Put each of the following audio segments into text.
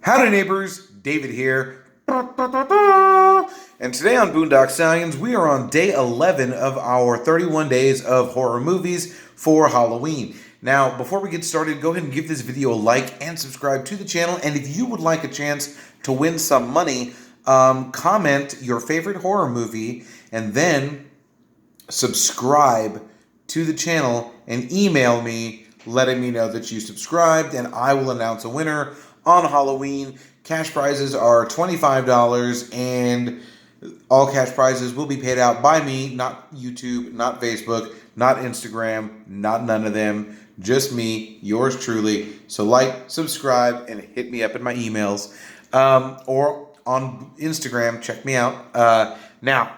Howdy neighbors, David here. And today on Boondock Stallions, we are on day 11 of our 31 days of horror movies for Halloween. Now, before we get started, go ahead and give this video a like and subscribe to the channel. And if you would like a chance to win some money, comment your favorite horror movie and then subscribe to the channel and email me letting me know that you subscribed, and I will announce a winner on Halloween. Cash prizes are $25, and all cash prizes will be paid out by me, not YouTube, not Facebook, not Instagram, not none of them, just me, yours truly. So like, subscribe, and hit me up in my emails, or on Instagram. Check me out. Now,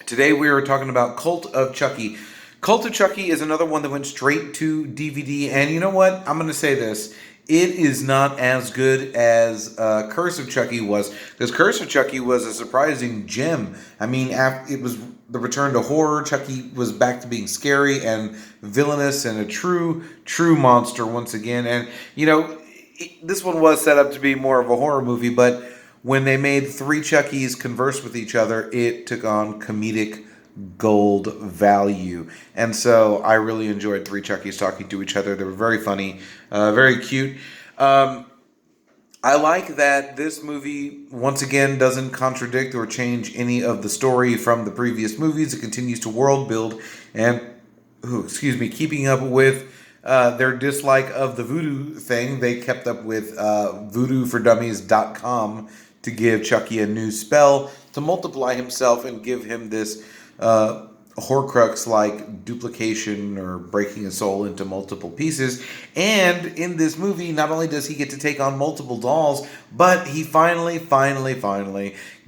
today we are talking about Cult of Chucky. Cult of Chucky is another one that went straight to DVD, and you know what? I'm going to say this. It is not as good as Curse of Chucky was, because Curse of Chucky was a surprising gem. I mean, it was the return to horror. Chucky was back to being scary and villainous and a true monster once again. And, you know, this one was set up to be more of a horror movie, but when they made three Chuckies converse with each other, it took on comedic gold value. And so I really enjoyed three Chuckies talking to each other. They were very funny, very cute. I like that this movie, once again, doesn't contradict or change any of the story from the previous movies. It continues to world build and, keeping up with their dislike of the voodoo thing. They kept up with voodooForDummies.com to give Chucky a new spell to multiply himself and give him this Horcrux like duplication or breaking a soul into multiple pieces. And in this movie, not only does he get to take on multiple dolls, but he finally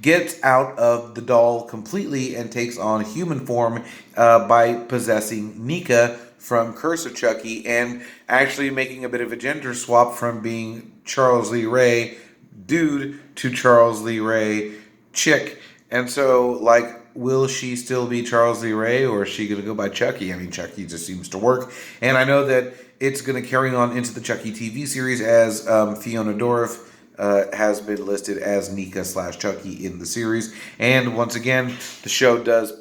gets out of the doll completely and takes on human form by possessing Nika from Curse of Chucky, and actually making a bit of a gender swap from being Charles Lee Ray dude to Charles Lee Ray chick. And so, like, will she still be Charles Lee Ray, or is she going to go by Chucky? I mean, Chucky just seems to work. And I know that it's going to carry on into the Chucky TV series, as Fiona Dourif has been listed as Nika/Chucky in the series. And once again, the show does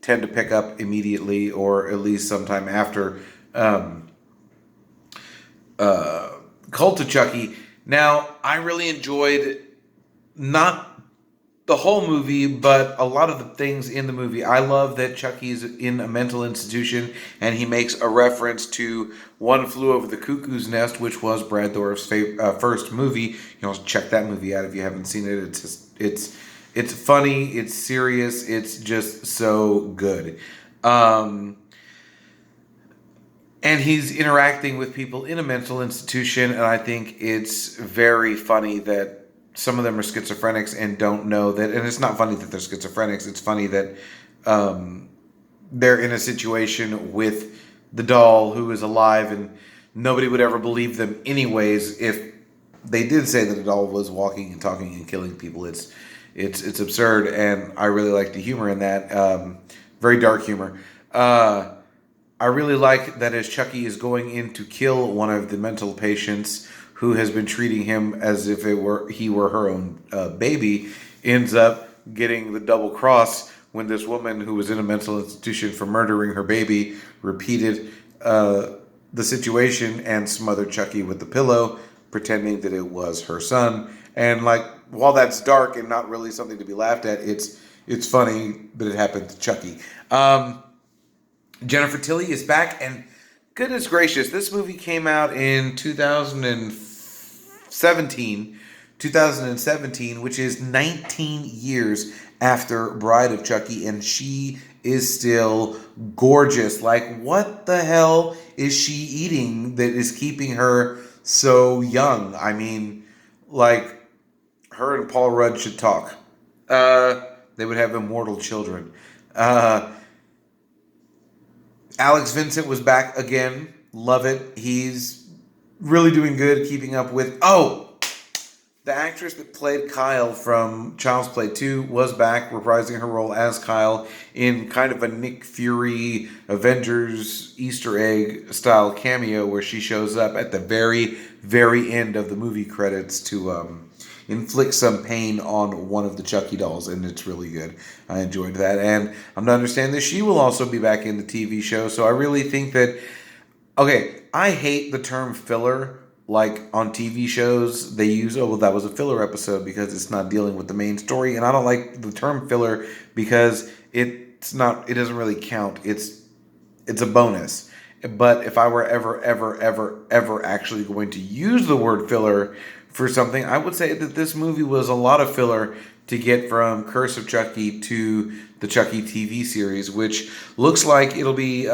tend to pick up immediately, or at least sometime after Cult of Chucky. Now, I really enjoyed not the whole movie, but a lot of the things in the movie. I love that Chucky's in a mental institution, and he makes a reference to One Flew Over the Cuckoo's Nest, which was Brad Dourif's first movie. You know, check that movie out if you haven't seen it. It's funny, it's serious, it's just so good. And he's interacting with people in a mental institution, and I think it's very funny that some of them are schizophrenics and don't know that. And it's not funny that they're schizophrenics. It's funny that they're in a situation with the doll who is alive, and nobody would ever believe them anyways if they did say that the doll was walking and talking and killing people. It's absurd, and I really like the humor in that. Very dark humor. I really like that as Chucky is going in to kill one of the mental patients who has been treating him as if he were her own baby, ends up getting the double cross when this woman who was in a mental institution for murdering her baby repeated the situation and smothered Chucky with the pillow, pretending that it was her son. And like, while that's dark and not really something to be laughed at, it's funny that it happened to Chucky. Jennifer Tilly is back, and goodness gracious, this movie came out in 2017, which is 19 years after Bride of Chucky, and she is still gorgeous. Like, what the hell is she eating that is keeping her so young? I mean, like, her and Paul Rudd should talk. They would have immortal children. Alex Vincent was back again. Love it. He's really doing good, keeping up with... Oh! The actress that played Kyle from Child's Play 2 was back, reprising her role as Kyle in kind of a Nick Fury Avengers Easter egg style cameo where she shows up at the very, very end of the movie credits to inflict some pain on one of the Chucky dolls, and it's really good. I enjoyed that, and I'm to understand that she will also be back in the TV show, so I really think that... Okay, I hate the term filler. Like on TV shows, they use, oh, well, that was a filler episode because it's not dealing with the main story. And I don't like the term filler because it doesn't really count. It's a bonus. But if I were ever actually going to use the word filler for something, I would say that this movie was a lot of filler to get from Curse of Chucky to the Chucky TV series, which looks like it'll be...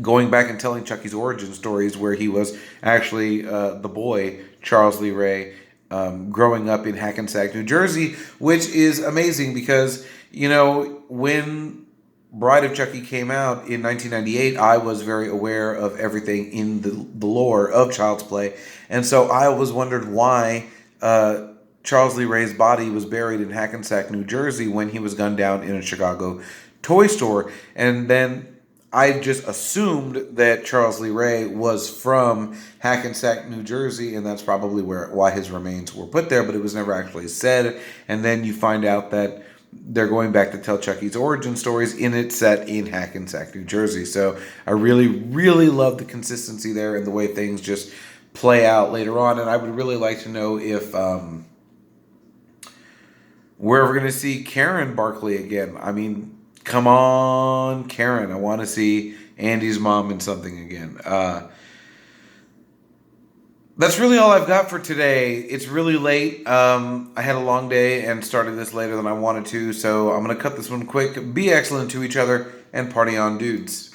going back and telling Chucky's origin stories, where he was actually the boy, Charles Lee Ray, growing up in Hackensack, New Jersey, which is amazing because, you know, when Bride of Chucky came out in 1998, I was very aware of everything in the lore of Child's Play. And so I always wondered why Charles Lee Ray's body was buried in Hackensack, New Jersey when he was gunned down in a Chicago toy store. And then I just assumed that Charles Lee Ray was from Hackensack, New Jersey, and that's probably why his remains were put there, but it was never actually said. And then you find out that they're going back to tell Chucky's origin stories in it set in Hackensack, New Jersey. So I really, really love the consistency there and the way things just play out later on. And I would really like to know if we're ever going to see Karen Barkley again. I mean... Come on, Karen. I want to see Andy's mom in something again. That's really all I've got for today. It's really late. I had a long day and started this later than I wanted to, so I'm going to cut this one quick. Be excellent to each other and party on, dudes.